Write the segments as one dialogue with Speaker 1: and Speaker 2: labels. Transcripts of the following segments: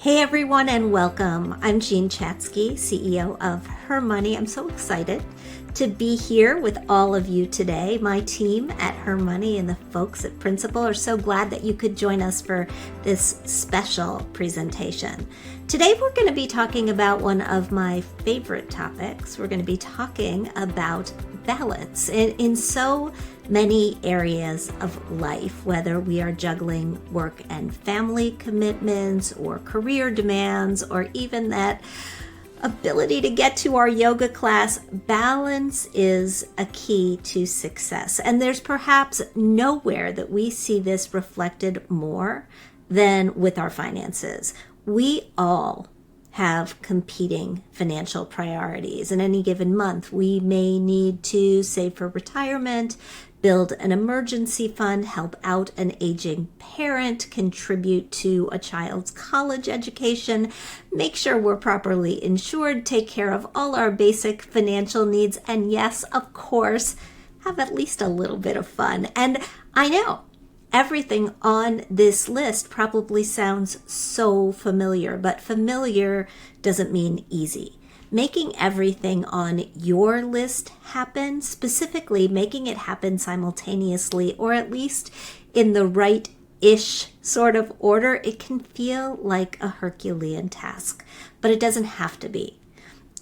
Speaker 1: Hey everyone and welcome. I'm Jean Chatzky, CEO of HerMoney. I'm so excited to be here with all of you today. My team at HerMoney and the folks at Principal are so glad that you could join us for this special presentation. Today we're going to be talking about one of my favorite topics. We're going to be talking about balance in so many areas of life, whether we are juggling work and family commitments or career demands, or even that ability to get to our yoga class. Balance is a key to success. And there's perhaps nowhere that we see this reflected more than with our finances. We all have competing financial priorities. In any given month, we may need to save for retirement, build an emergency fund, help out an aging parent, contribute to a child's college education, make sure we're properly insured, take care of all our basic financial needs, and yes, of course, have at least a little bit of fun. And I know everything on this list probably sounds so familiar, but familiar doesn't mean easy. Making everything on your list happen, specifically making it happen simultaneously, or at least in the right-ish sort of order, it can feel like a Herculean task, but it doesn't have to be.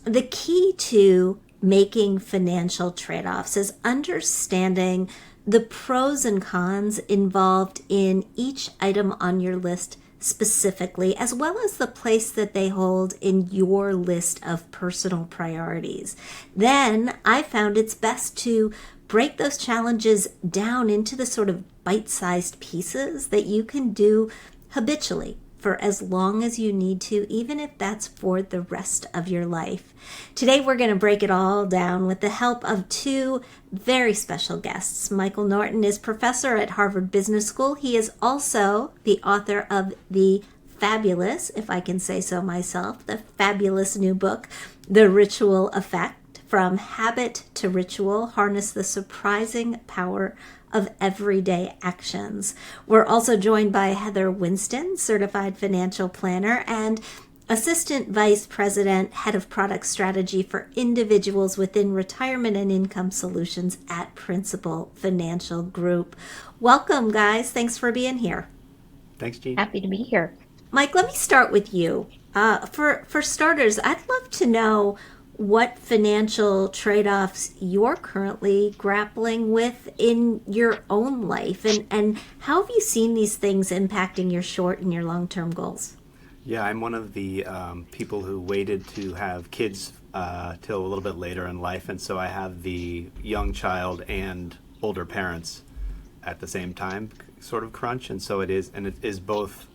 Speaker 1: The key to making financial trade-offs is understanding the pros and cons involved in each item on your list specifically, as well as the place that they hold in your list of personal priorities. Then I found it's best to break those challenges down into the sort of bite-sized pieces that you can do habitually for as long as you need to, even if that's for the rest of your life. Today, we're going to break it all down with the help of two very special guests. Michael Norton is professor at Harvard Business School. He is also the author of the fabulous, if I can say so myself, the fabulous new book, The Ritual Effect: From Habit to Ritual, Harness the Surprising Power of Everyday Actions. We're also joined by Heather Winston, certified financial planner and assistant vice president, head of product strategy for individuals within retirement and income solutions at Principal Financial Group. Welcome, guys. Thanks for being here.
Speaker 2: Thanks, Jean.
Speaker 3: Happy to be here.
Speaker 1: Mike, let me start with you. For starters, I'd love to know what financial trade-offs you're currently grappling with in your own life, and how have you seen these things impacting your short and your long-term goals?
Speaker 2: Yeah, I'm one of the people who waited to have kids till a little bit later in life, and so I have the young child and older parents at the same time sort of crunch, and so it is both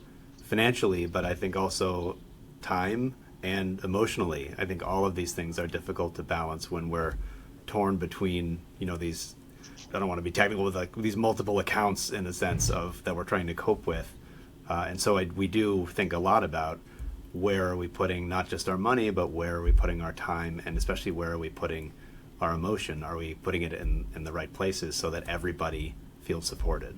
Speaker 2: financially, but I think also time and emotionally. I think all of these things are difficult to balance when we're torn between, these, I don't want to be technical, with like these multiple accounts in a sense of that we're trying to cope with. And so we do think a lot about where are we putting not just our money, but where are we putting our time, and especially where are we putting our emotion? Are we putting it in the right places so that everybody feels supported?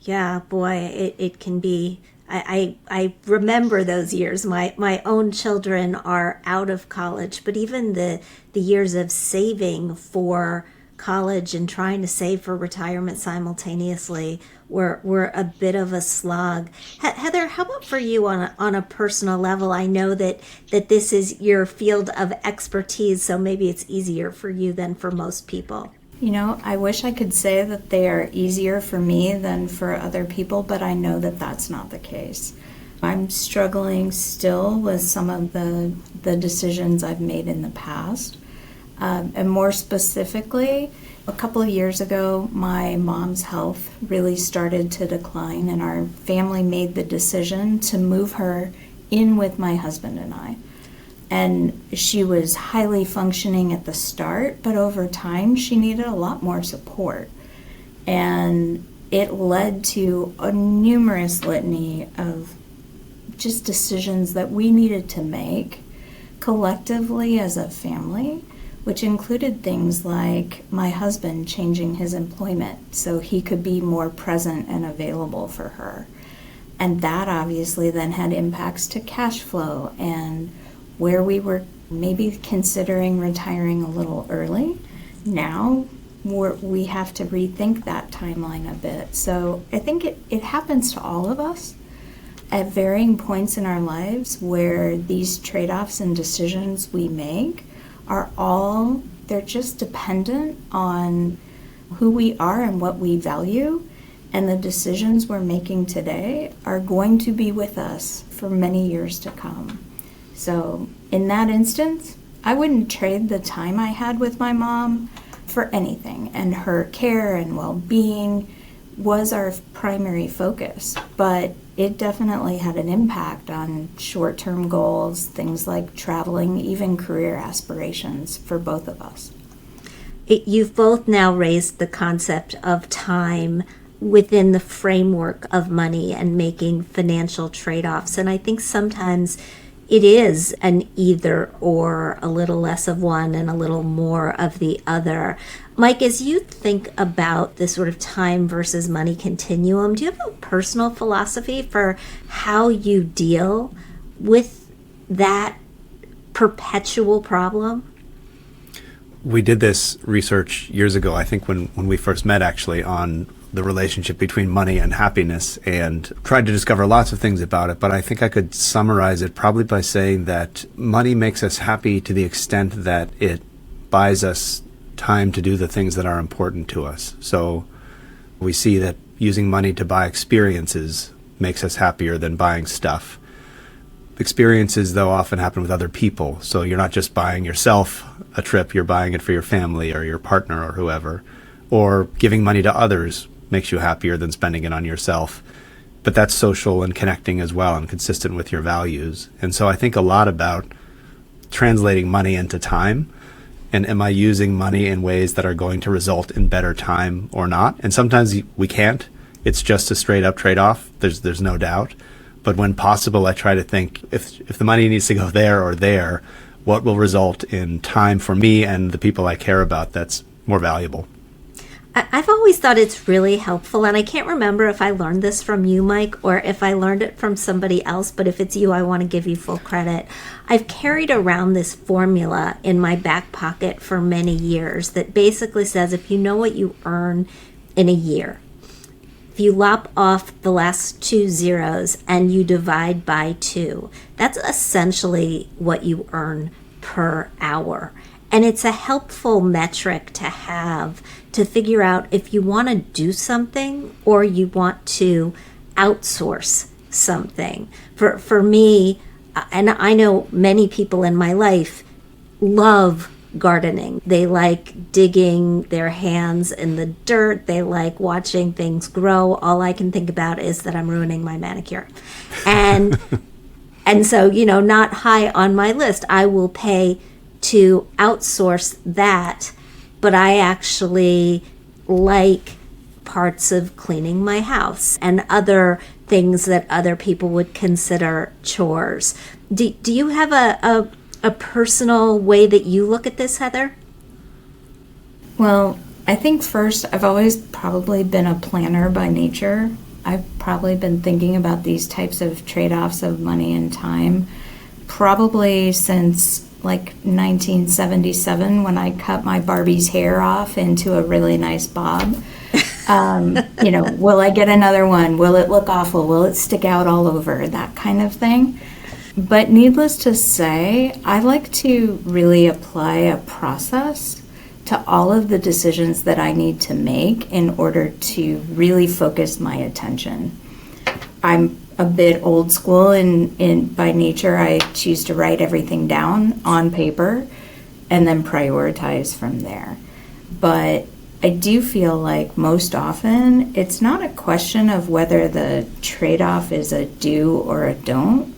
Speaker 1: Yeah, boy, it can be. I remember those years. My own children are out of college, but even the years of saving for college and trying to save for retirement simultaneously were a bit of a slog. Heather, how about for you on a personal level? I know that this is your field of expertise, so maybe it's easier for you than for most people.
Speaker 3: I wish I could say that they are easier for me than for other people, but I know that that's not the case. I'm struggling still with some of the decisions I've made in the past. And more specifically, a couple of years ago, my mom's health really started to decline, and our family made the decision to move her in with my husband and I. And she was highly functioning at the start, but over time she needed a lot more support. And it led to a numerous litany of just decisions that we needed to make collectively as a family, which included things like my husband changing his employment so he could be more present and available for her. And that obviously then had impacts to cash flow and where we were maybe considering retiring a little early. Now we have to rethink that timeline a bit. So I think it happens to all of us at varying points in our lives where these trade-offs and decisions we make they're just dependent on who we are and what we value. And the decisions we're making today are going to be with us for many years to come. So in that instance, I wouldn't trade the time I had with my mom for anything. And her care and well-being was our primary focus. But it definitely had an impact on short-term goals, things like traveling, even career aspirations for both of us.
Speaker 1: You've both now raised the concept of time within the framework of money and making financial trade-offs. And I think sometimes it is an either or, a little less of one and a little more of the other. Mike, as you think about this sort of time versus money continuum, do you have a personal philosophy for how you deal with that perpetual problem?
Speaker 2: We did this research years ago, I think when we first met actually, on the relationship between money and happiness, and tried to discover lots of things about it. But I think I could summarize it probably by saying that money makes us happy to the extent that it buys us time to do the things that are important to us. So we see that using money to buy experiences makes us happier than buying stuff. Experiences, though, often happen with other people. So you're not just buying yourself a trip, you're buying it for your family or your partner or whoever. Or giving money to others makes you happier than spending it on yourself. But that's social and connecting as well and consistent with your values. And so I think a lot about translating money into time. And am I using money in ways that are going to result in better time or not? And sometimes we can't. It's just a straight up trade-off. There's no doubt. But when possible, I try to think if the money needs to go there or there, what will result in time for me and the people I care about that's more valuable?
Speaker 1: I've always thought it's really helpful, and I can't remember if I learned this from you, Mike, or if I learned it from somebody else, but if it's you, I want to give you full credit. I've carried around this formula in my back pocket for many years that basically says if you know what you earn in a year, if you lop off the last 2 zeros and you divide by 2, that's essentially what you earn per hour. And it's a helpful metric to have to figure out if you want to do something or you want to outsource something. For me, and I know many people in my life love gardening. They like digging their hands in the dirt. They like watching things grow. All I can think about is that I'm ruining my manicure. And so, not high on my list. I will pay to outsource that, but I actually like parts of cleaning my house and other things that other people would consider chores. Do you have a personal way that you look at this, Heather?
Speaker 3: Well, I think first, I've always probably been a planner by nature. I've probably been thinking about these types of trade-offs of money and time probably since like 1977 when I cut my Barbie's hair off into a really nice bob. Will I get another one? Will it look awful? Will it stick out all over? That kind of thing. But needless to say, I like to really apply a process to all of the decisions that I need to make in order to really focus my attention. I'm a bit old school in by nature. I choose to write everything down on paper and then prioritize from there. But I do feel like most often it's not a question of whether the trade-off is a do or a don't,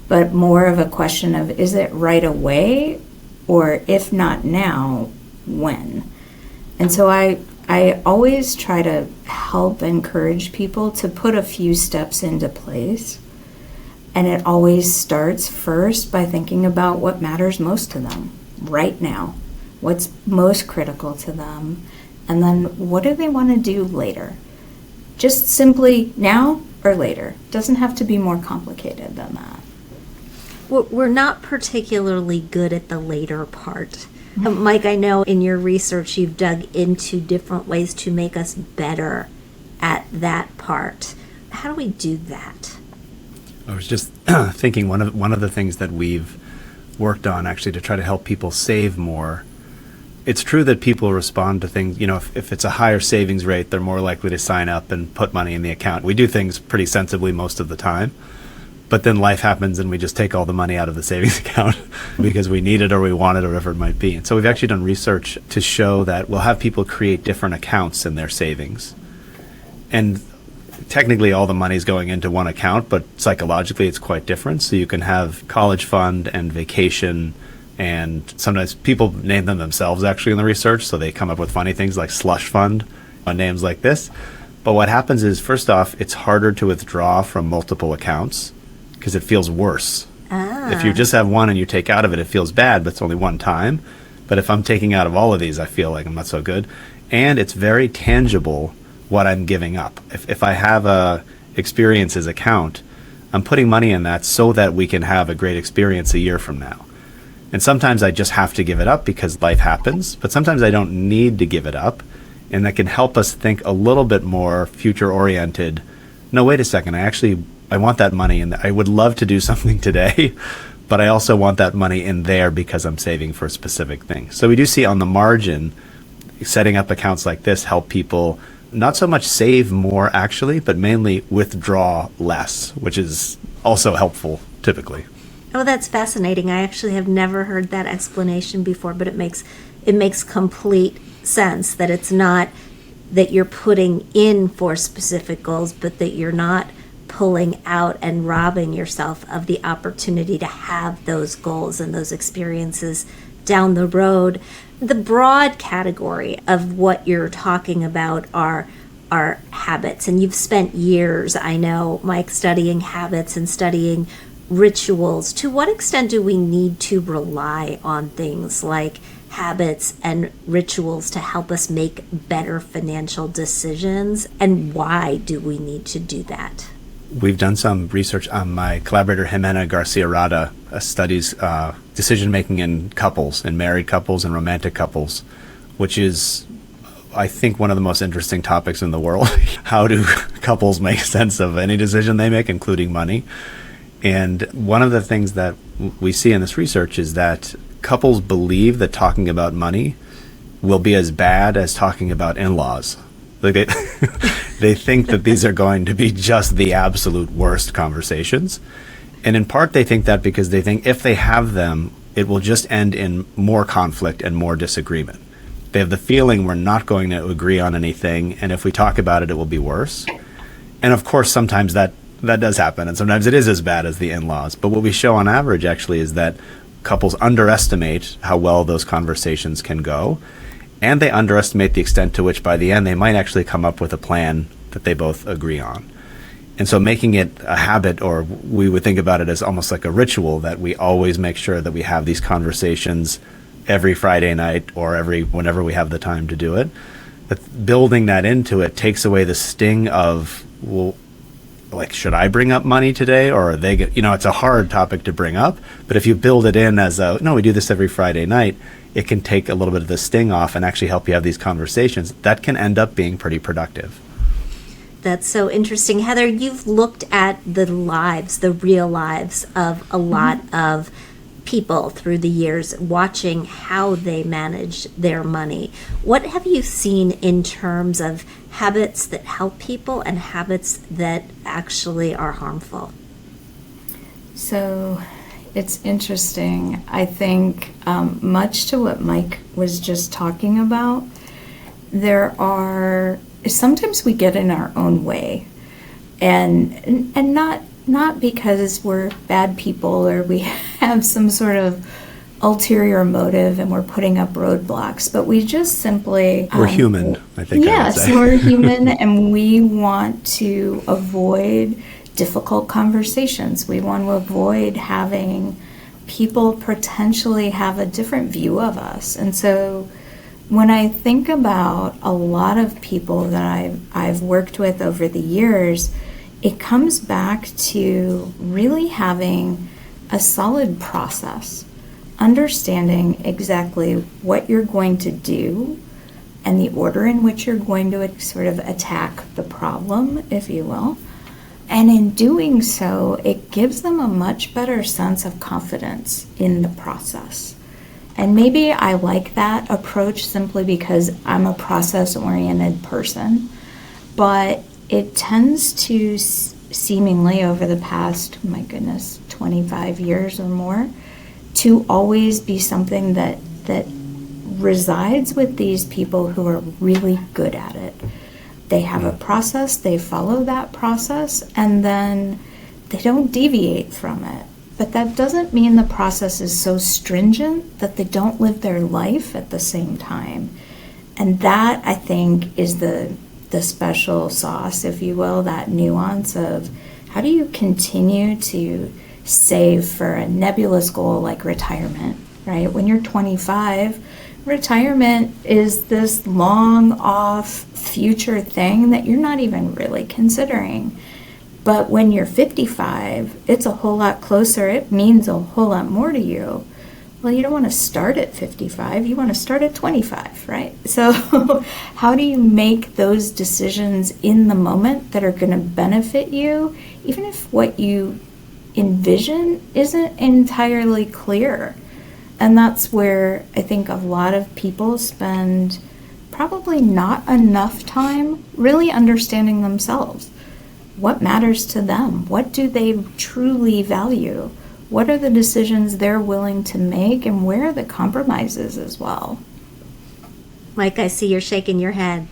Speaker 3: but more of a question of is it right away, or if not now, when? And so I always try to help encourage people to put a few steps into place. And it always starts first by thinking about what matters most to them right now, what's most critical to them, and then what do they want to do later. Just simply now, or later. Doesn't have to be more complicated than that.
Speaker 1: We're not particularly good at the later part. Mike, I know in your research you've dug into different ways to make us better at that part. How do we do that?
Speaker 2: I was just thinking one of the things that we've worked on actually to try to help people save more. It's true that people respond to things, if it's a higher savings rate, they're more likely to sign up and put money in the account. We do things pretty sensibly most of the time, but then life happens and we just take all the money out of the savings account because we need it or we want it or whatever it might be. And so we've actually done research to show that we'll have people create different accounts in their savings. And technically all the money's going into one account, but psychologically it's quite different. So you can have college fund and vacation, and sometimes people name them themselves actually in the research, so they come up with funny things like slush fund on names like this. But what happens is, first off, it's harder to withdraw from multiple accounts because it feels worse. If you just have one and you take out of it, it feels bad, but it's only one time. But if I'm taking out of all of these, I feel like I'm not so good. And it's very tangible what I'm giving up. If I have a experiences account, I'm putting money in that so that we can have a great experience a year from now. And sometimes I just have to give it up because life happens, but sometimes I don't need to give it up. And that can help us think a little bit more future oriented. No, wait a second, I want that money and I would love to do something today, but I also want that money in there because I'm saving for a specific thing. So we do see on the margin, setting up accounts like this help people not so much save more actually, but mainly withdraw less, which is also helpful typically.
Speaker 1: Oh, that's fascinating. I actually have never heard that explanation before, but it makes complete sense that it's not that you're putting in for specific goals, but that you're not pulling out and robbing yourself of the opportunity to have those goals and those experiences down the road. The broad category of what you're talking about are habits, and you've spent years, I know, Mike, studying habits and studying rituals. To what extent do we need to rely on things like habits and rituals to help us make better financial decisions, and why do we need to do that?
Speaker 2: We've done some research. My collaborator Jimena Garcia-Rada studies decision-making in couples, in married couples and romantic couples, which is, I think, one of the most interesting topics in the world. How do couples make sense of any decision they make, including money? And one of the things that we see in this research is that couples believe that talking about money will be as bad as talking about in-laws. Like they think that these are going to be just the absolute worst conversations. And in part, they think that because they think if they have them, it will just end in more conflict and more disagreement. They have the feeling we're not going to agree on anything, and if we talk about it, it will be worse. And of course, sometimes that does happen, and sometimes it is as bad as the in-laws. But what we show on average actually is that couples underestimate how well those conversations can go, and they underestimate the extent to which by the end they might actually come up with a plan that they both agree on. And so making it a habit, or we would think about it as almost like a ritual, that we always make sure that we have these conversations every Friday night or whenever we have the time to do it. But building that into it takes away the sting of, well, like, should I bring up money today, or are they it's a hard topic to bring up, but if you build it in as no, we do this every Friday night, it can take a little bit of the sting off and actually help you have these conversations that can end up being pretty productive.
Speaker 1: That's so interesting. Heather, you've looked at the real lives of a lot of people through the years, watching how they manage their money. What have you seen in terms of habits that help people and habits that actually are harmful?
Speaker 3: So it's interesting. I think much to what Mike was just talking about, sometimes we get in our own way, and not because we're bad people or we have some sort of ulterior motive and we're putting up roadblocks, but we just simply
Speaker 2: we're human, I think.
Speaker 3: Yes, we're human, and we want to avoid difficult conversations. We want to avoid having people potentially have a different view of us. And so when I think about a lot of people that I've worked with over the years, it comes back to really having a solid process, understanding exactly what you're going to do and the order in which you're going to sort of attack the problem, if you will. And in doing so, it gives them a much better sense of confidence in the process. And maybe I like that approach simply because I'm a process-oriented person, but it tends to seemingly over the past, 25 years or more, to always be something that resides with these people who are really good at it. They have a process, they follow that process, and then they don't deviate from it. But that doesn't mean the process is so stringent that they don't live their life at the same time. And that, I think, is the special sauce, if you will, that nuance of how do you continue to save for a nebulous goal like retirement, right? When you're 25, retirement is this long off future thing that you're not even really considering. But when you're 55, it's a whole lot closer. It means a whole lot more to you. Well, you don't want to start at 55. You want to start at 25, right? So how do you make those decisions in the moment that are going to benefit you, even if what you envision isn't entirely clear? And that's where I think a lot of people spend probably not enough time really understanding themselves. What matters to them? What do they truly value? What are the decisions they're willing to make, and where are the compromises as well?
Speaker 1: Mike, I see you're shaking your head.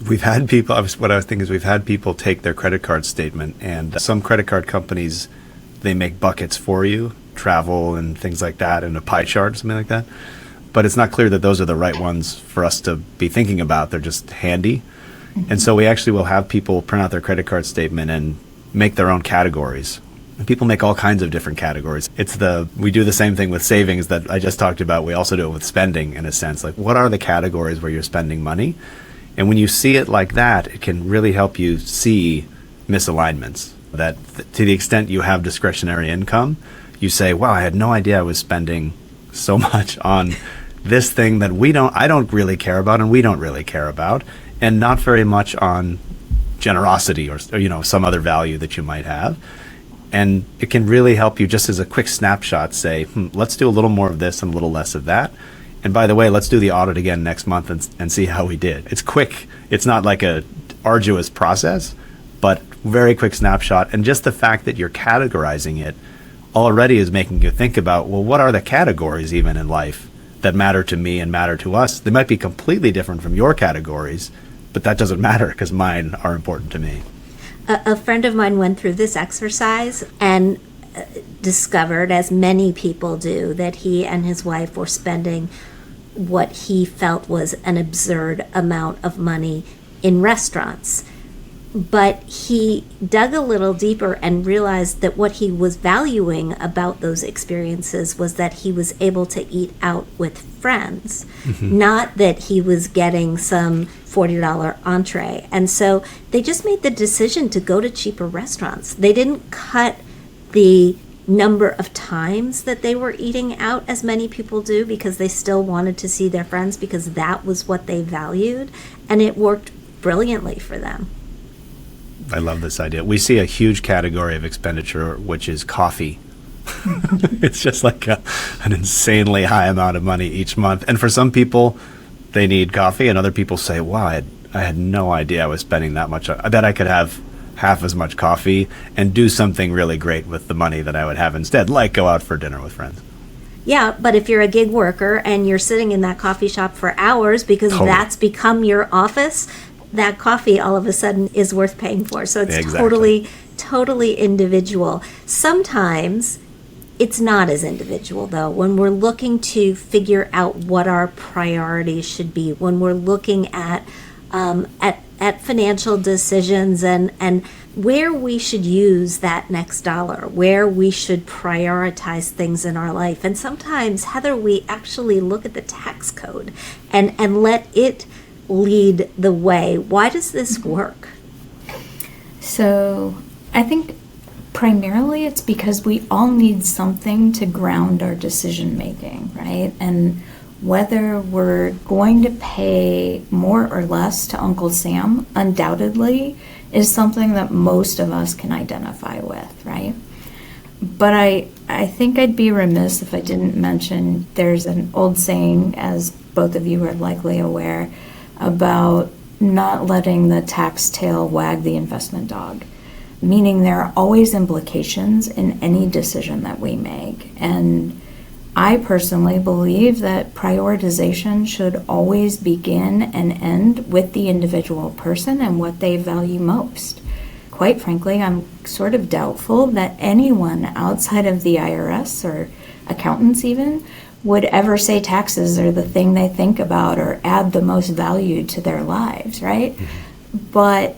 Speaker 2: We've had people, what I was thinking is we've had people take their credit card statement, and some credit card companies, they make buckets for you, travel and things like that, and a pie chart, something like that. But it's not clear that those are the right ones for us to be thinking about. They're just handy. And so we actually will have people print out their credit card statement and make their own categories. And people make all kinds of different categories. We do the same thing with savings that I just talked about. We also do it with spending, in a sense. Like, what are the categories where you're spending money? And when you see it like that, it can really help you see misalignments. That to the extent you have discretionary income, you say, wow, I had no idea I was spending so much on this thing that I don't really care about, and we don't really care about, and not very much on generosity or some other value that you might have. And it can really help you just as a quick snapshot say, let's do a little more of this and a little less of that. And by the way, let's do the audit again next month and see how we did. It's quick. It's not like a arduous process, but very quick snapshot. And just the fact that you're categorizing it already is making you think about, well, what are the categories even in life that matter to me and matter to us? They might be completely different from your categories, but that doesn't matter because mine are important to me.
Speaker 1: A friend of mine went through this exercise and discovered, as many people do, that he and his wife were spending what he felt was an absurd amount of money in restaurants. But he dug a little deeper and realized that what he was valuing about those experiences was that he was able to eat out with friends, not that he was getting some $40 entree. And so they just made the decision to go to cheaper restaurants. They didn't cut the number of times that they were eating out, as many people do, because they still wanted to see their friends, because that was what they valued, and it worked brilliantly for them.
Speaker 2: I love this idea. We see a huge category of expenditure, which is coffee. It's just like an insanely high amount of money each month. And for some people, they need coffee, and other people say, wow, I had no idea I was spending that much. I bet I could have half as much coffee and do something really great with the money that I would have instead, like go out for dinner with friends.
Speaker 1: Yeah, but if you're a gig worker and you're sitting in that coffee shop for hours because that's become your office, that coffee all of a sudden is worth paying for. So it's totally individual. Sometimes it's not as individual, though. When we're looking to figure out what our priorities should be, when we're looking at financial decisions and where we should use that next dollar, where we should prioritize things in our life. And sometimes, Heather, we actually look at the tax code and let it lead the way. Why does this work?
Speaker 3: So I think primarily it's because we all need something to ground our decision making, right? And whether we're going to pay more or less to Uncle Sam, undoubtedly, is something that most of us can identify with, right? But I think I'd be remiss if I didn't mention there's an old saying, as both of you are likely aware, about not letting the tax tail wag the investment dog, meaning there are always implications in any decision that we make. And I personally believe that prioritization should always begin and end with the individual person and what they value most. Quite frankly, I'm sort of doubtful that anyone outside of the IRS or accountants even would ever say taxes are the thing they think about or add the most value to their lives, right? But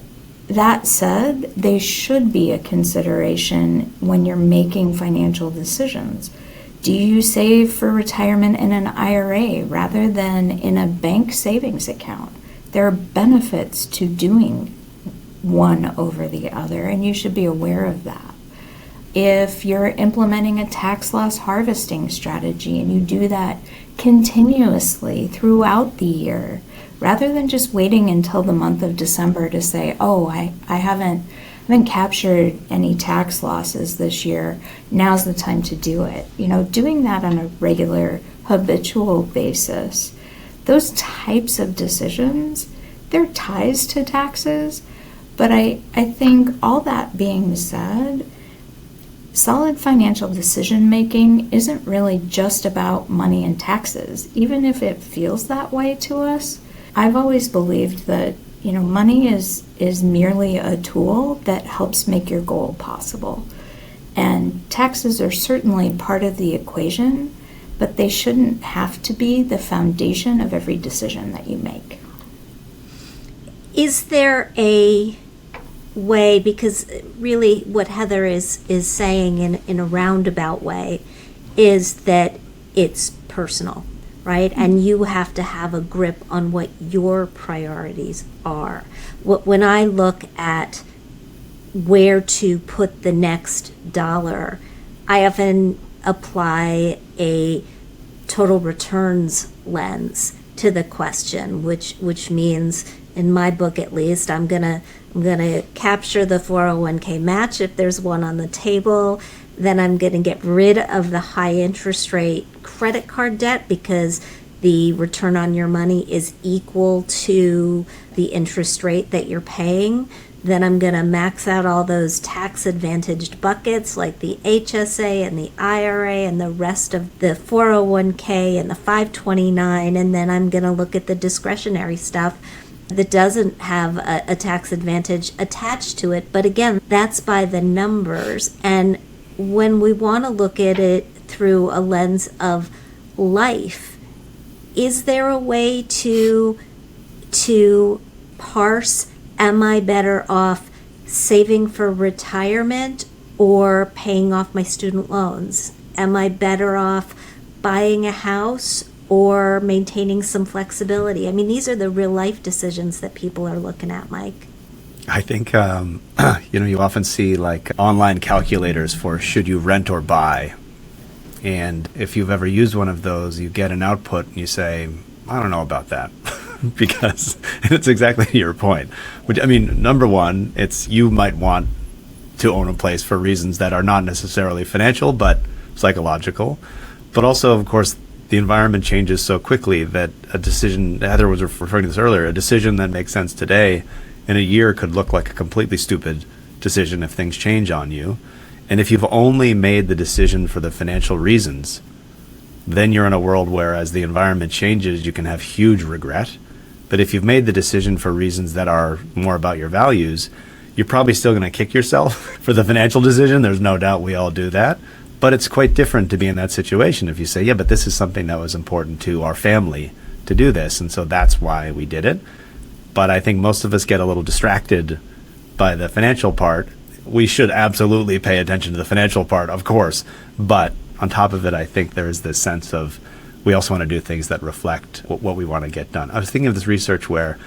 Speaker 3: that said, they should be a consideration when you're making financial decisions. Do you save for retirement in an IRA rather than in a bank savings account? There are benefits to doing one over the other, and you should be aware of that. If you're implementing a tax loss harvesting strategy and you do that continuously throughout the year, rather than just waiting until the month of December to say, oh, I haven't captured any tax losses this year, now's the time to do it. Doing that on a regular, habitual basis, those types of decisions, they're ties to taxes. But I think all that being said, solid financial decision making isn't really just about money and taxes, even if it feels that way to us. I've always believed that money is merely a tool that helps make your goal possible. And taxes are certainly part of the equation, but they shouldn't have to be the foundation of every decision that you make.
Speaker 1: Is there a way, because really what Heather is saying in a roundabout way is that it's personal, right? And you have to have a grip on what your priorities are. When I look at where to put the next dollar, I often apply a total returns lens to the question, which means, in my book at least, I'm gonna capture the 401k match if there's one on the table. Then I'm gonna get rid of the high interest rate credit card debt because the return on your money is equal to the interest rate that you're paying. Then I'm gonna max out all those tax advantaged buckets like the HSA and the IRA and the rest of the 401k and the 529, and then I'm gonna look at the discretionary stuff that doesn't have a tax advantage attached to it. But again, that's by the numbers. And when we want to look at it through a lens of life, is there a way to parse, am I better off saving for retirement or paying off my student loans? Am I better off buying a house or maintaining some flexibility? I mean, these are the real life decisions that people are looking at, Mike.
Speaker 2: I think, you often see like online calculators for should you rent or buy. And if you've ever used one of those, you get an output and you say, I don't know about that. Because it's exactly your point. Which, I mean, number one, it's you might want to own a place for reasons that are not necessarily financial, but psychological. But also, of course, the environment changes so quickly that a decision, Heather was referring to this earlier, a decision that makes sense today in a year could look like a completely stupid decision if things change on you. And if you've only made the decision for the financial reasons, then you're in a world where as the environment changes, you can have huge regret. But if you've made the decision for reasons that are more about your values, you're probably still going to kick yourself for the financial decision. There's no doubt we all do that. But it's quite different to be in that situation if you say, yeah, but this is something that was important to our family to do this, and so that's why we did it. But I think most of us get a little distracted by the financial part. We should absolutely pay attention to the financial part, of course, but on top of it, I think there is this sense of we also want to do things that reflect what we want to get done. I was thinking of this research where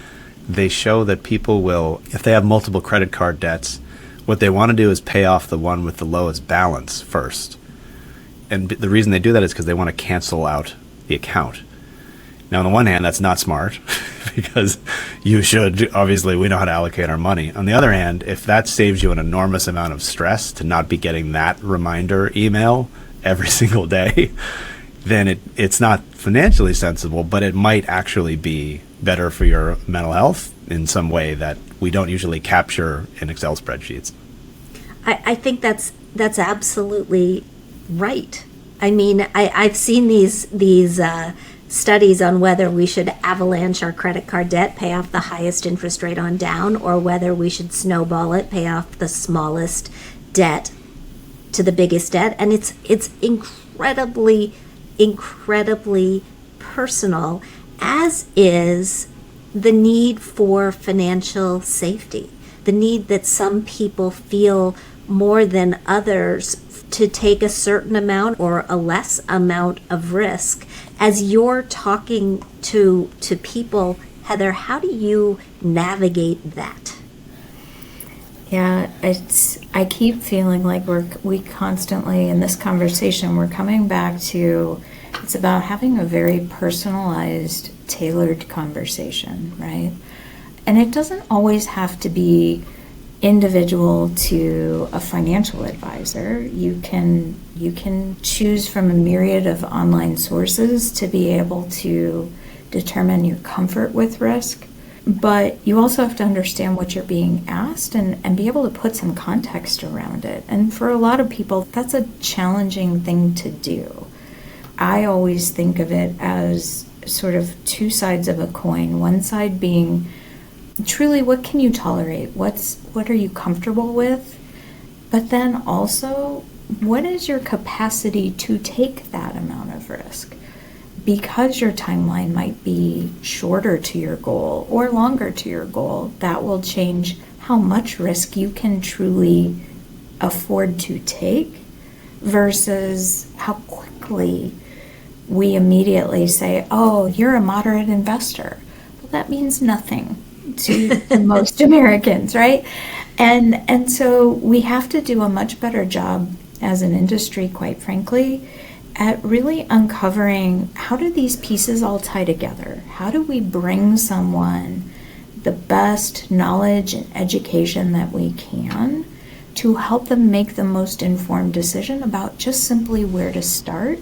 Speaker 2: they show that people will, if they have multiple credit card debts, What they want to do is pay off the one with the lowest balance first. And the reason they do that is because they want to cancel out the account. Now, on the one hand, that's not smart because we know how to allocate our money. On the other hand, if that saves you an enormous amount of stress to not be getting that reminder email every single day, then it's not financially sensible, but it might actually be better for your mental health in some way that we don't usually capture in Excel spreadsheets.
Speaker 1: I think that's absolutely right. I mean, I've seen these studies on whether we should avalanche our credit card debt, pay off the highest interest rate on down, or whether we should snowball it, pay off the smallest debt to the biggest debt. And it's incredibly personal, as is the need for financial safety, the need that some people feel more than others to take a certain amount or a less amount of risk. As you're talking to people, Heather, how do you navigate that?
Speaker 3: Yeah, I keep feeling like we constantly, in this conversation, we're coming back to, it's about having a very personalized, tailored conversation, right? And it doesn't always have to be individual to a financial advisor. You can choose from a myriad of online sources to be able to determine your comfort with risk. But you also have to understand what you're being asked and be able to put some context around it. And for a lot of people, that's a challenging thing to do. I always think of it as sort of two sides of a coin. One side being truly, what can you tolerate? What are you comfortable with? But then also, what is your capacity to take that amount of risk? Because your timeline might be shorter to your goal or longer to your goal, that will change how much risk you can truly afford to take versus how quickly we immediately say, oh, you're a moderate investor. Well, that means nothing to most Americans, right? And so we have to do a much better job as an industry, quite frankly, at really uncovering how do these pieces all tie together? How do we bring someone the best knowledge and education that we can to help them make the most informed decision about just simply where to start?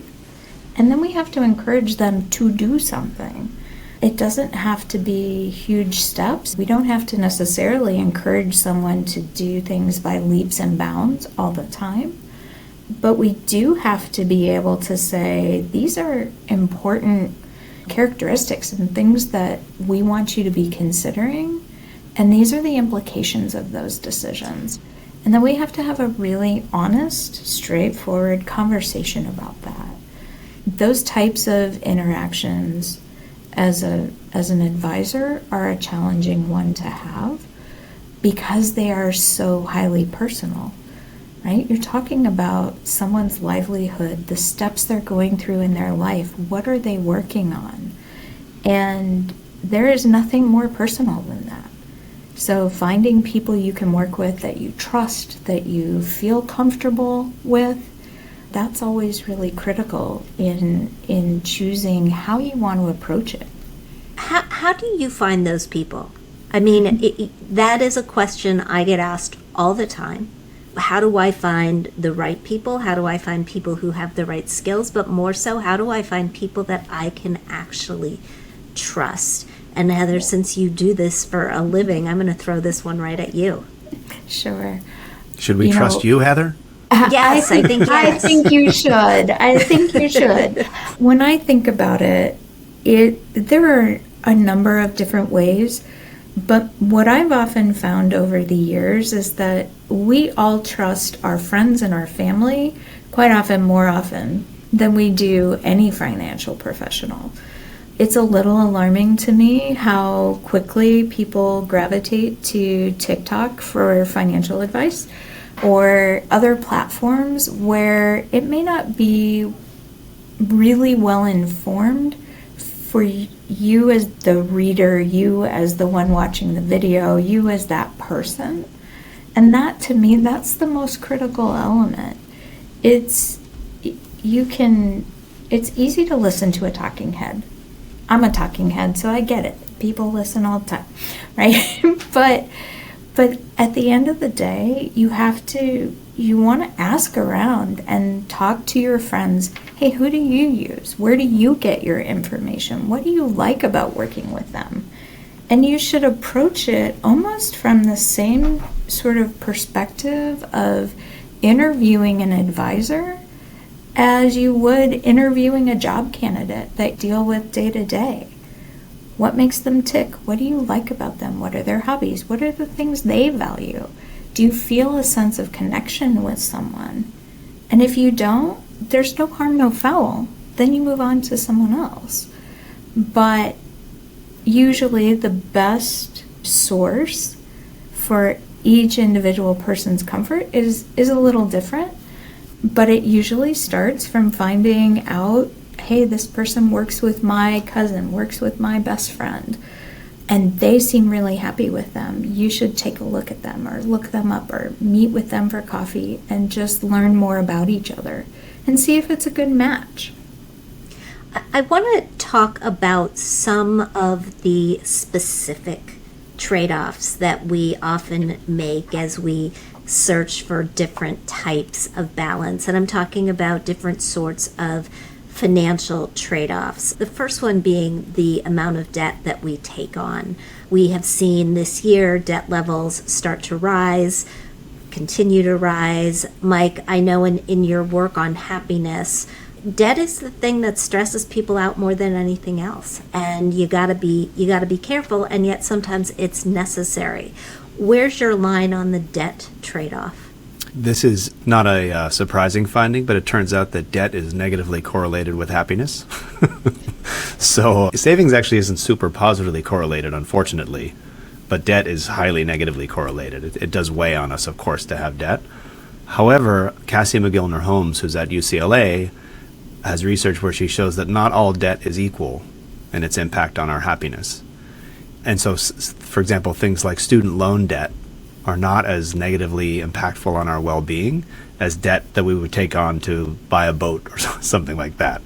Speaker 3: And then we have to encourage them to do something. It doesn't have to be huge steps. We don't have to necessarily encourage someone to do things by leaps and bounds all the time. But we do have to be able to say, these are important characteristics and things that we want you to be considering, and these are the implications of those decisions. And then we have to have a really honest, straightforward conversation about that. Those types of interactions as an advisor are a challenging one to have because they are so highly personal, right? You're talking about someone's livelihood, the steps they're going through in their life, what are they working on? And there is nothing more personal than that. So finding people you can work with that you trust, that you feel comfortable with, that's always really critical in choosing how you want to approach it.
Speaker 1: How do you find those people? I mean, that is a question I get asked all the time. How do I find the right people? How do I find people who have the right skills? But more so, how do I find people that I can actually trust? And Heather, since you do this for a living, I'm going to throw this one right at you.
Speaker 3: Sure.
Speaker 2: Should we trust you, Heather?
Speaker 1: Yes, I think yes.
Speaker 3: I think you should. I think you should. When I think about it, there are a number of different ways, but what I've often found over the years is that we all trust our friends and our family quite often, more often than we do any financial professional. It's a little alarming to me how quickly people gravitate to TikTok for financial advice or other platforms where it may not be really well informed for you as the reader, you as the one watching the video, you as that person. And that, to me, that's the most critical element. It's easy to listen to a talking head. I'm a talking head, so I get it. People listen all the time, right? But at the end of the day, you want to ask around and talk to your friends. Hey, who do you use? Where do you get your information? What do you like about working with them? And you should approach it almost from the same sort of perspective of interviewing an advisor as you would interviewing a job candidate that deal with day to day. What makes them tick? What do you like about them? What are their hobbies? What are the things they value? Do you feel a sense of connection with someone? And if you don't, there's no harm, no foul. Then you move on to someone else. But usually the best source for each individual person's comfort is a little different, but it usually starts from finding out, hey, this person works with my cousin, works with my best friend, and they seem really happy with them. You should take a look at them or look them up or meet with them for coffee and just learn more about each other and see if it's a good match.
Speaker 1: I want to talk about some of the specific trade-offs that we often make as we search for different types of balance. And I'm talking about different sorts of financial trade-offs. The first one being the amount of debt that we take on. We have seen this year debt levels start to rise, continue to rise. Mike, I know in your work on happiness, debt is the thing that stresses people out more than anything else, and you gotta be careful, and yet sometimes it's necessary. Where's your line on the debt trade-off?
Speaker 2: This is not a surprising finding, but it turns out that debt is negatively correlated with happiness. So savings actually isn't super positively correlated, unfortunately, but debt is highly negatively correlated. It does weigh on us, of course, to have debt. However, Cassie McGillner-Holmes, who's at UCLA, has research where she shows that not all debt is equal in its impact on our happiness. And so, for example, things like student loan debt are not as negatively impactful on our well-being as debt that we would take on to buy a boat or something like that.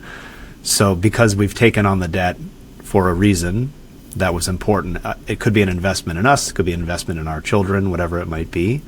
Speaker 2: So because we've taken on the debt for a reason that was important, it could be an investment in us, it could be an investment in our children, whatever it might be.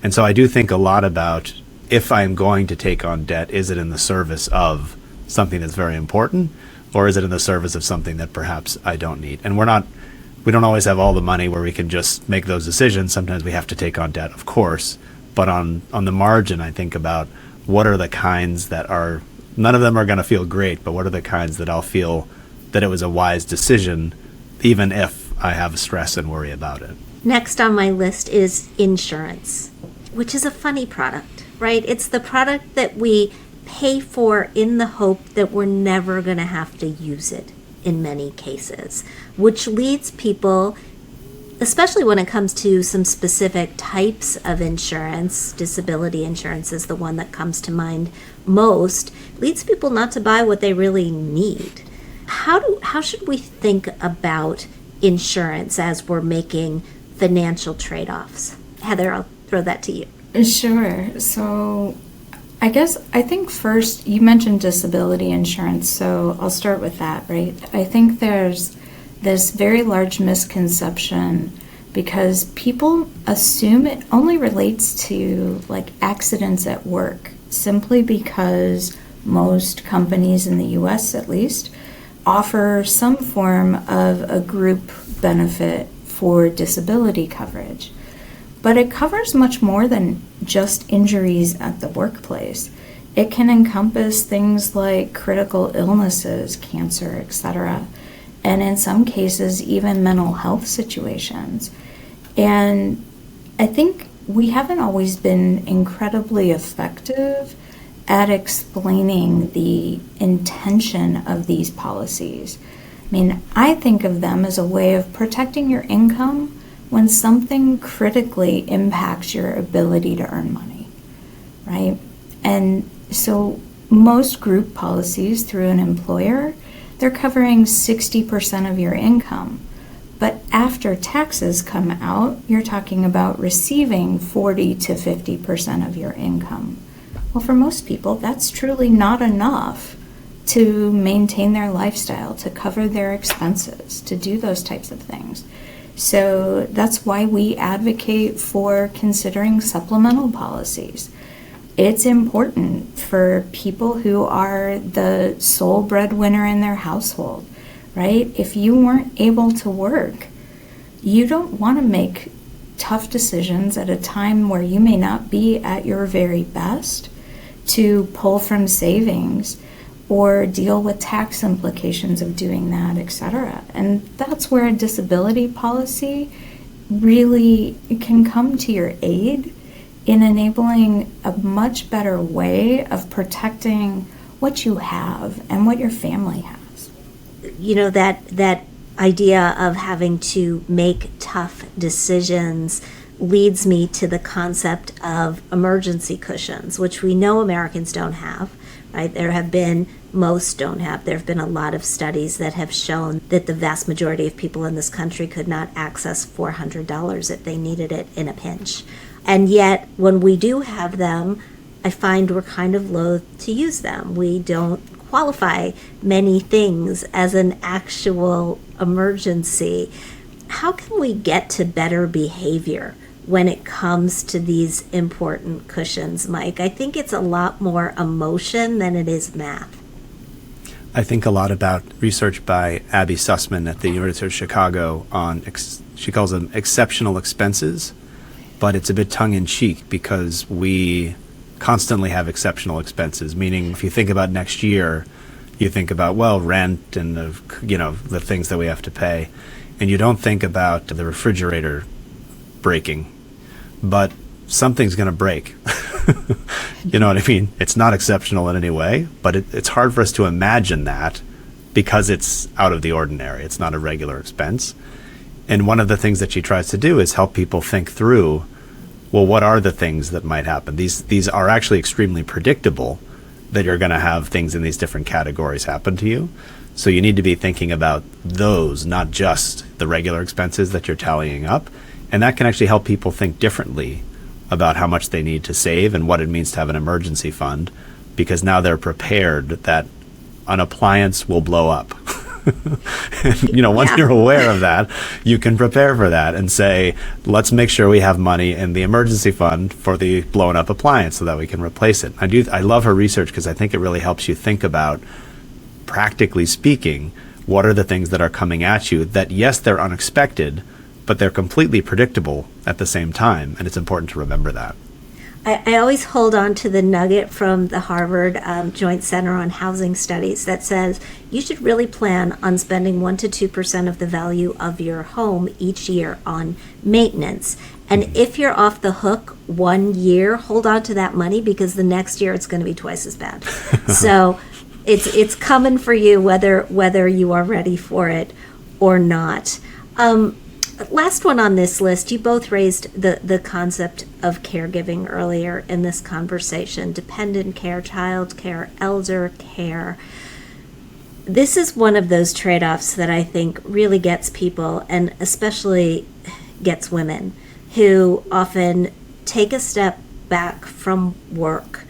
Speaker 2: And so I do think a lot about, if I'm going to take on debt, is it in the service of something that's very important, or is it in the service of something that perhaps I don't need? And we don't always have all the money where we can just make those decisions. Sometimes we have to take on debt, of course, but on the margin, I think about what are the kinds that are, none of them are going to feel great, but what are the kinds that I'll feel that it was a wise decision, even if I have stress and worry about it.
Speaker 1: Next on my list is insurance, which is a funny product, right? It's the product that we pay for in the hope that we're never going to have to use it in many cases, which leads people, especially when it comes to some specific types of insurance, disability insurance is the one that comes to mind most, leads people not to buy what they really need. How should we think about insurance as we're making financial trade-offs? Heather, I'll throw that to you.
Speaker 3: Sure. So I think first you mentioned disability insurance, so I'll start with that, right? I think there's this very large misconception because people assume it only relates to like accidents at work, simply because most companies in the US at least offer some form of a group benefit for disability coverage. But it covers much more than just injuries at the workplace. It can encompass things like critical illnesses, cancer, etc., and in some cases, even mental health situations. And I think we haven't always been incredibly effective at explaining the intention of these policies. I mean, I think of them as a way of protecting your income when something critically impacts your ability to earn money, right? And so most group policies through an employer, they're covering 60% of your income. But after taxes come out, you're talking about receiving 40 to 50% of your income. Well, for most people, that's truly not enough to maintain their lifestyle, to cover their expenses, to do those types of things. So that's why we advocate for considering supplemental policies. It's important for people who are the sole breadwinner in their household, right? If you weren't able to work, you don't want to make tough decisions at a time where you may not be at your very best to pull from savings or deal with tax implications of doing that, etc. And that's where a disability policy really can come to your aid in enabling a much better way of protecting what you have and what your family has.
Speaker 1: You know, that idea of having to make tough decisions leads me to the concept of emergency cushions, which we know Americans don't have, right? Most don't have. There have been a lot of studies that have shown that the vast majority of people in this country could not access $400 if they needed it in a pinch. And yet, when we do have them, I find we're kind of loath to use them. We don't qualify many things as an actual emergency. How can we get to better behavior when it comes to these important cushions, Mike? I think it's a lot more emotion than it is math.
Speaker 2: I think a lot about research by Abby Sussman at the University of Chicago on, she calls them exceptional expenses, but it's a bit tongue-in-cheek because we constantly have exceptional expenses, meaning if you think about next year, you think about, well, rent and the things that we have to pay, and you don't think about the refrigerator breaking, but something's going to break. You know what I mean? It's not exceptional in any way, but it's hard for us to imagine that because it's out of the ordinary. It's not a regular expense. And one of the things that she tries to do is help people think through, well, what are the things that might happen? These are actually extremely predictable, that you're going to have things in these different categories happen to you. So you need to be thinking about those, not just the regular expenses that you're tallying up. And that can actually help people think differently about how much they need to save and what it means to have an emergency fund, because now they're prepared that an appliance will blow up. And, once you're aware of that, you can prepare for that and say, let's make sure we have money in the emergency fund for the blown up appliance so that we can replace it. I love her research because I think it really helps you think about, practically speaking, what are the things that are coming at you that, yes, they're unexpected, but they're completely predictable at the same time, and it's important to remember that.
Speaker 1: I always hold on to the nugget from the Harvard Joint Center on Housing Studies that says you should really plan on spending 1% to 2% of the value of your home each year on maintenance. And if you're off the hook 1 year, hold on to that money because the next year it's going to be twice as bad. So it's coming for you whether you are ready for it or not. Last one on this list, you both raised the concept of caregiving earlier in this conversation, dependent care, child care, elder care. This is one of those trade-offs that I think really gets people, and especially gets women, who often take a step back from work,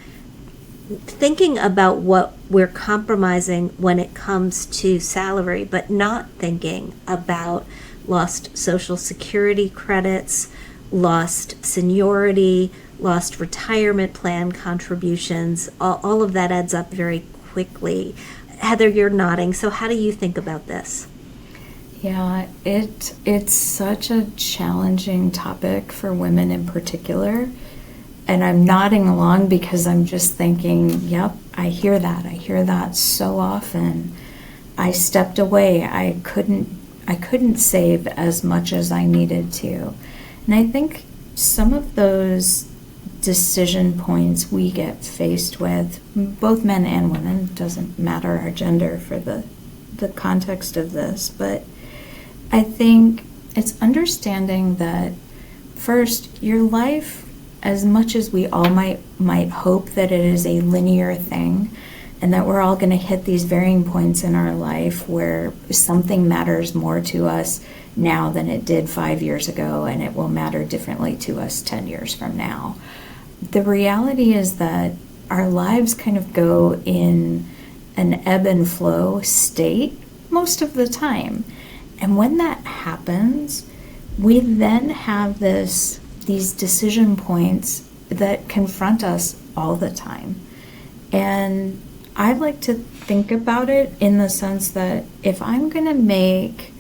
Speaker 1: thinking about what we're compromising when it comes to salary, but not thinking about lost Social Security credits, lost seniority, lost retirement plan contributions. All of that adds up very quickly. Heather, you're nodding. So how do you think about this?
Speaker 3: Yeah, it's such a challenging topic for women in particular. And I'm nodding along because I'm just thinking, yep, I hear that so often. I stepped away. I couldn't save as much as I needed to. And I think some of those decision points we get faced with, both men and women, it doesn't matter our gender for the context of this, but I think it's understanding that first, your life, as much as we all might hope that it is a linear thing, and that we're all going to hit these varying points in our life where something matters more to us now than it did 5 years ago, and it will matter differently to us 10 years from now. The reality is that our lives kind of go in an ebb and flow state most of the time. And when that happens, we then have these decision points that confront us all the time. And I like to think about it in the sense that if I'm going to make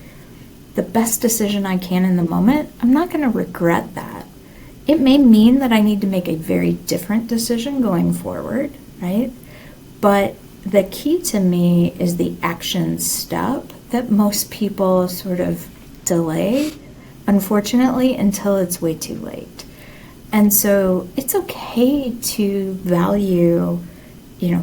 Speaker 3: the best decision I can in the moment, I'm not going to regret that. It may mean that I need to make a very different decision going forward, right? But the key to me is the action step that most people sort of delay, unfortunately, until it's way too late. And so it's okay to value,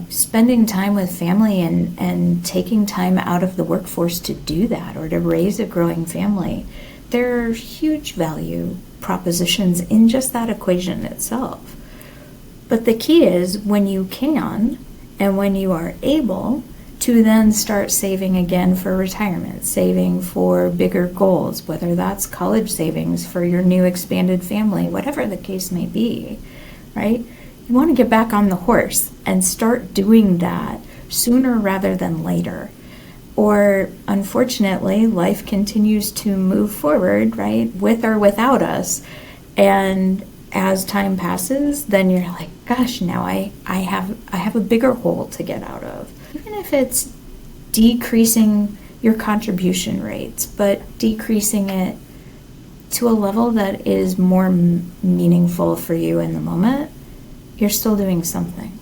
Speaker 3: spending time with family and taking time out of the workforce to do that or to raise a growing family. There are huge value propositions in just that equation itself. But the key is when you can and when you are able to then start saving again for retirement, saving for bigger goals, whether that's college savings for your new expanded family, whatever the case may be, right? You want to get back on the horse and start doing that sooner rather than later. Or unfortunately, life continues to move forward, right, with or without us. And as time passes, then you're like, gosh, now I have a bigger hole to get out of. Even if it's decreasing your contribution rates, but decreasing it to a level that is more meaningful for you in the moment, you're still doing something.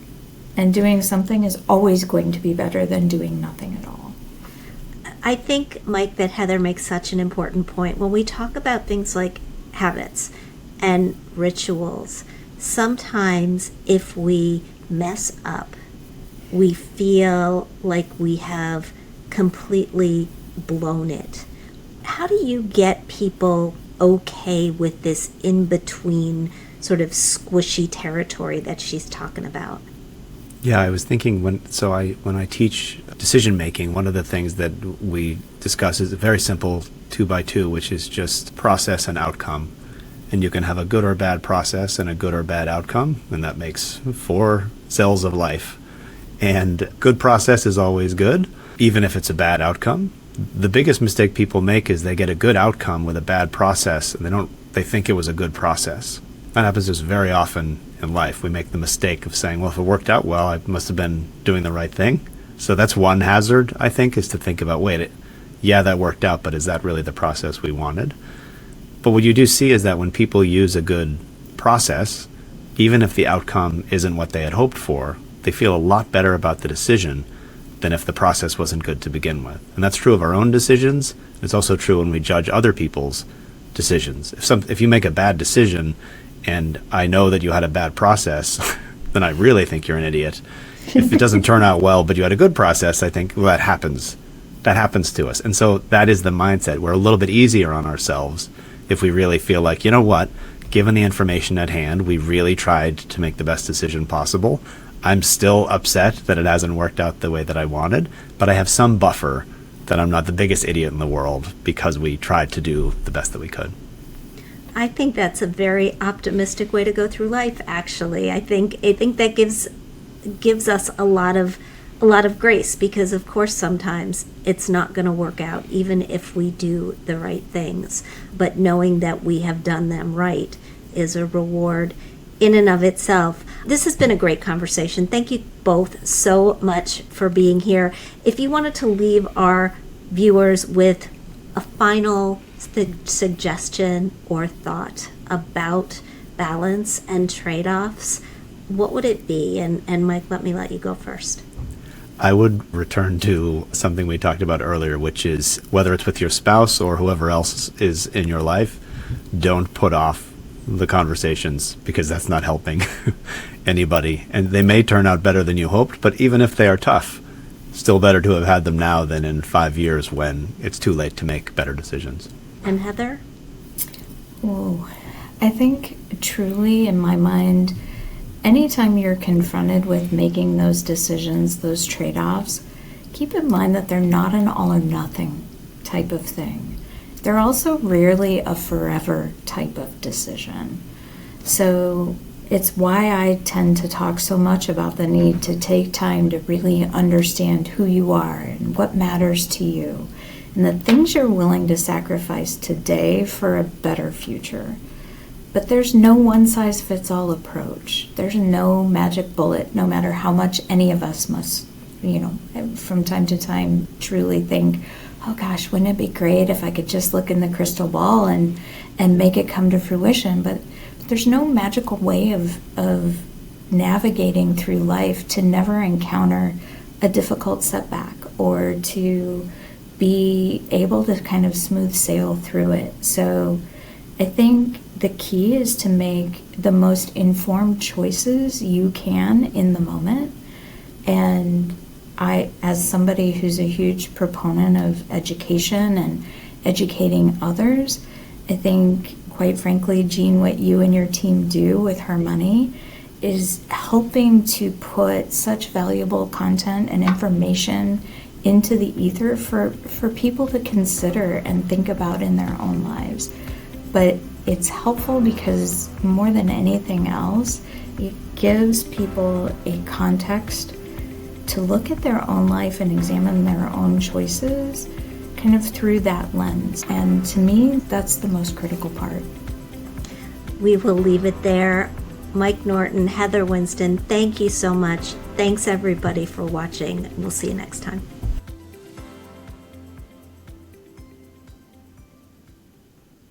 Speaker 3: And doing something is always going to be better than doing nothing at all.
Speaker 1: I think, Mike, that Heather makes such an important point. When we talk about things like habits and rituals, sometimes if we mess up, we feel like we have completely blown it. How do you get people okay with this in-between sort of squishy territory that she's talking about?
Speaker 2: Yeah, I was thinking when I teach decision making, one of the things that we discuss is a very simple 2x2, which is just process and outcome. And you can have a good or bad process and a good or bad outcome, and that makes 4 cells of life. And good process is always good, even if it's a bad outcome. The biggest mistake people make is they get a good outcome with a bad process, and they think it was a good process. That happens just very often in life. We make the mistake of saying, well, if it worked out well, I must have been doing the right thing. So that's one hazard, I think, is to think about, yeah, that worked out, but is that really the process we wanted? But what you do see is that when people use a good process, even if the outcome isn't what they had hoped for, they feel a lot better about the decision than if the process wasn't good to begin with. And that's true of our own decisions. It's also true when we judge other people's decisions. If you make a bad decision and I know that you had a bad process, then I really think you're an idiot. If it doesn't turn out well, but you had a good process, I think, well, that happens. That happens to us. And so that is the mindset. We're a little bit easier on ourselves if we really feel like, you know what, given the information at hand, we really tried to make the best decision possible. I'm still upset that it hasn't worked out the way that I wanted, but I have some buffer that I'm not the biggest idiot in the world because we tried to do the best that we could.
Speaker 1: I think that's a very optimistic way to go through life, actually. I think that gives us a lot of grace, because of course sometimes it's not going to work out even if we do the right things, but knowing that we have done them right is a reward in and of itself. This has been a great conversation. Thank you both so much for being here. If you wanted to leave our viewers with a final suggestion or thought about balance and trade-offs, what would it be? And Mike, let you go first.
Speaker 2: I would return to something we talked about earlier, which is whether it's with your spouse or whoever else is in your life, don't put off the conversations, because that's not helping anybody. And they may turn out better than you hoped, but even if they are tough, still better to have had them now than in 5 years when it's too late to make better decisions.
Speaker 1: And Heather?
Speaker 3: Oh, I think truly in my mind, anytime you're confronted with making those decisions, those trade-offs, keep in mind that they're not an all or nothing type of thing. They're also rarely a forever type of decision. So it's why I tend to talk so much about the need to take time to really understand who you are and what matters to you, and the things you're willing to sacrifice today for a better future. But there's no one-size-fits-all approach. There's no magic bullet, no matter how much any of us must, from time to time truly think, oh gosh, wouldn't it be great if I could just look in the crystal ball and make it come to fruition? But there's no magical way of navigating through life to never encounter a difficult setback or to be able to kind of smooth sail through it. So I think the key is to make the most informed choices you can in the moment. And I, as somebody who's a huge proponent of education and educating others, I think, quite frankly, Jean, what you and your team do with HerMoney is helping to put such valuable content and information into the ether for people to consider and think about in their own lives. But it's helpful because more than anything else, it gives people a context to look at their own life and examine their own choices kind of through that lens. And to me, that's the most critical part.
Speaker 1: We will leave it there. Mike Norton, Heather Winston, thank you so much. Thanks everybody for watching. We'll see you next time.